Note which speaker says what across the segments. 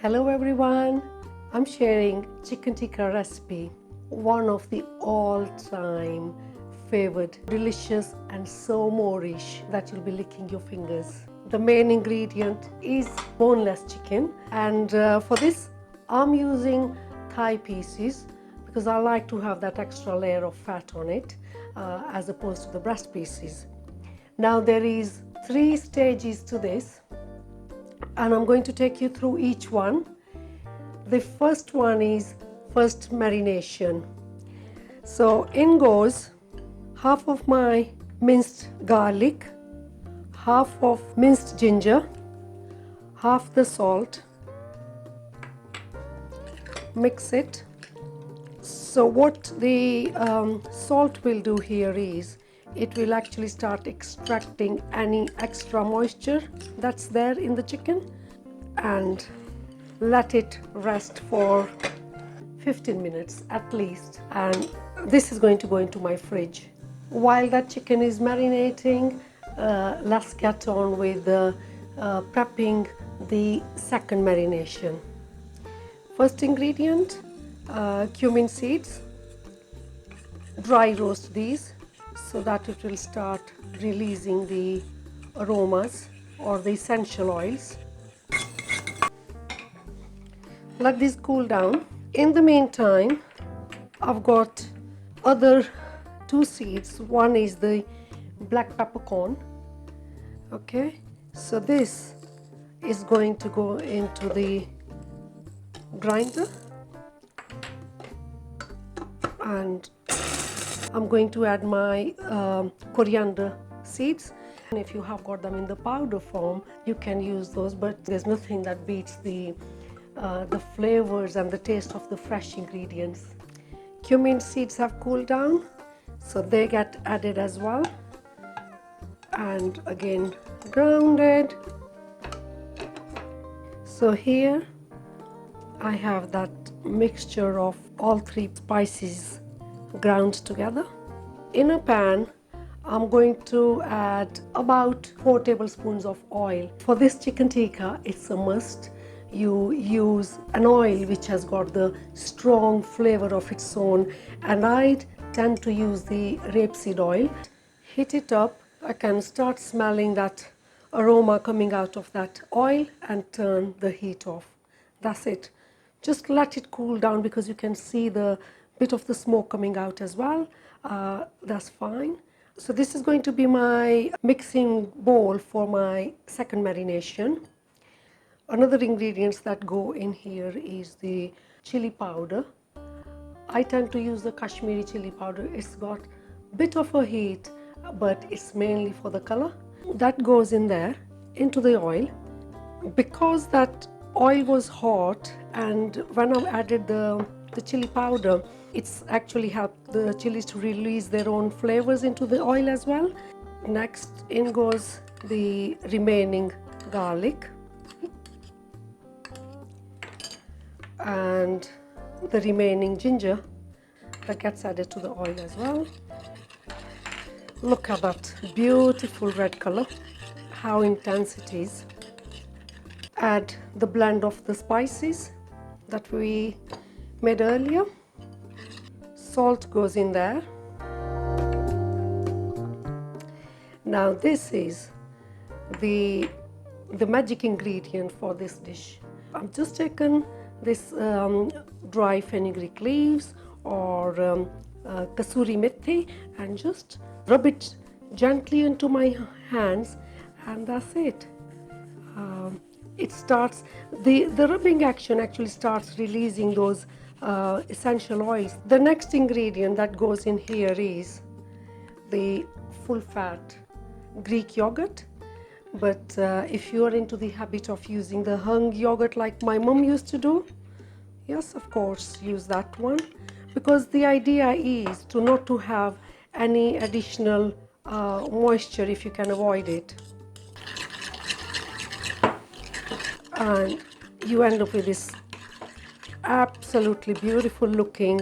Speaker 1: Hello everyone, I'm sharing chicken tikka recipe, one of the all-time favorite, delicious and so moreish that you'll be licking your fingers. The main ingredient is boneless chicken, and for this I'm using thigh pieces because I like to have that extra layer of fat on it as opposed to the breast pieces. Now there is 3 stages to this, and I'm going to take you through each one. The first one is first marination. So in goes half of my minced garlic, half of minced ginger, half the salt. Mix it. So what the salt will do here is it will actually start extracting any extra moisture that's there in the chicken and let it rest for 15 minutes at least, and this is going to go into my fridge. While that chicken is marinating, let's get on with prepping the second marination. First ingredient, cumin seeds. Dry roast these so that it will start releasing the aromas or the essential oils. Let these cool down. In the meantime, I've got other 2 seeds. One is the black peppercorn. Okay, so this is going to go into the grinder, and I'm going to add my coriander seeds. And if you have got them in the powder form, you can use those, but there's nothing that beats the flavors and the taste of the fresh ingredients. Cumin seeds have cooled down, so they get added as well, and again grounded. So here I have that mixture of all 3 spices ground together. In a pan, I'm going to add about 4 tablespoons of oil. For this chicken tikka, it's a must. You use an oil which has got the strong flavor of its own, and I tend to use the rapeseed oil. Heat it up. I can start smelling that aroma coming out of that oil and turn the heat off. That's it. Just let it cool down because you can see the bit of the smoke coming out as well. That's fine. So this is going to be my mixing bowl for my second marination. Another ingredients that go in here is the chili powder. I tend to use the Kashmiri chili powder. It's got a bit of a heat, but it's mainly for the color. That goes in there into the oil. Because that oil was hot, and when I added the chili powder, it's actually helped the chilies to release their own flavors into the oil as well. Next in goes the remaining garlic and the remaining ginger that gets added to the oil as well. Look at that beautiful red color, how intense it is. Add the blend of the spices that we made earlier. Salt goes in there. Now this is the magic ingredient for this dish. I've just taken this dry fenugreek leaves or kasuri methi and just rub it gently into my hands, and that's it. It starts, the rubbing action actually starts releasing those essential oils. The next ingredient that goes in here is the full fat Greek yogurt. But if you are into the habit of using the hung yogurt like my mom used to do, yes, of course, use that one, because the idea is to not to have any additional moisture if you can avoid it. And you end up with this absolutely beautiful looking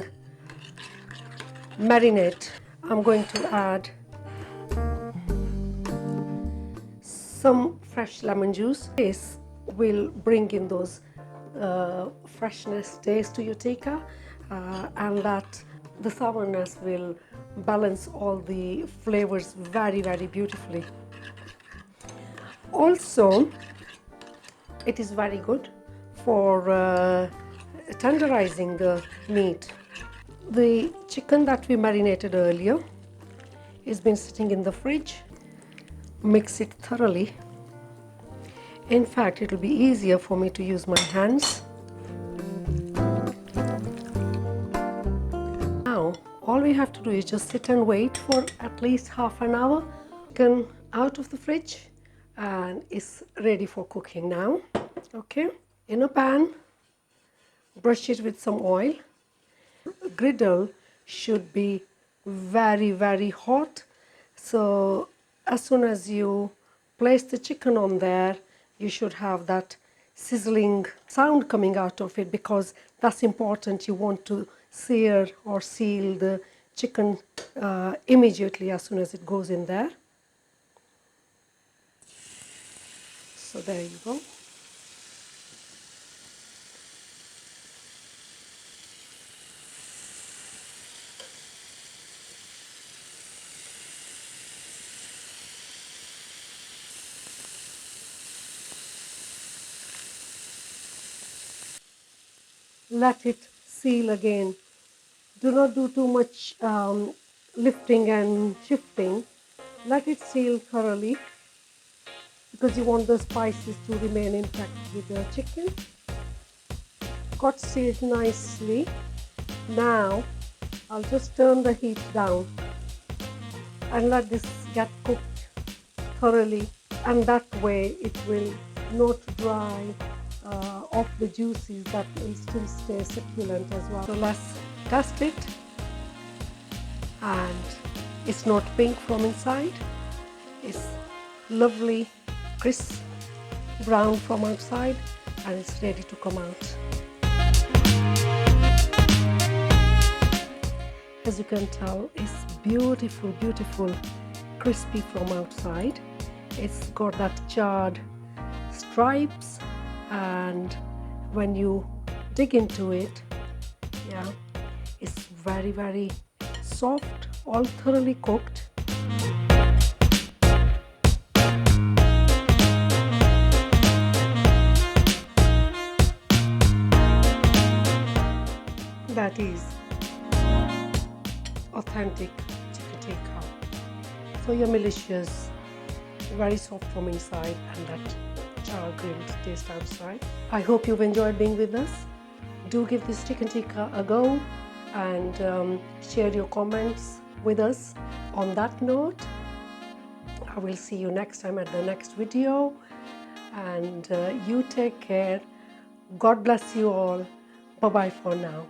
Speaker 1: marinade. I'm going to add some fresh lemon juice. This will bring in those freshness taste to your tikka, and that the sourness will balance all the flavors very, very beautifully. Also, it is very good for tenderizing the meat. The chicken that we marinated earlier has been sitting in the fridge. Mix it thoroughly. In fact, it will be easier for me to use my hands. Now, all we have to do is just sit and wait for at least half an hour. Chicken out of the fridge and it's ready for cooking now. Okay, in a pan, brush it with some oil. Griddle should be very, very hot, so as soon as you place the chicken on there, you should have that sizzling sound coming out of it, because that's important. You want to sear or seal the chicken immediately as soon as it goes in there. So there you go. Let it seal again. Do not do too much lifting and shifting. Let it seal thoroughly, because you want the spices to remain intact with the chicken. Got sealed nicely. Now I'll just turn the heat down and let this get cooked thoroughly, and that way it will not dry off the juices, that will still stay succulent as well. So let's test it. And it's not pink from inside. It's lovely, crisp brown from outside, and it's ready to come out. As you can tell, it's beautiful, beautiful, crispy from outside. It's got that charred stripes, and when you dig into it, yeah, it's very, very soft, all thoroughly cooked. That is authentic chicken tikka. So yummy-licious, very soft from inside, and that char grilled taste outside. I hope you've enjoyed being with us. Do give this chicken tikka a go and share your comments with us. On that note, I will see you next time at the next video, and you take care. God bless you all. Bye bye for now.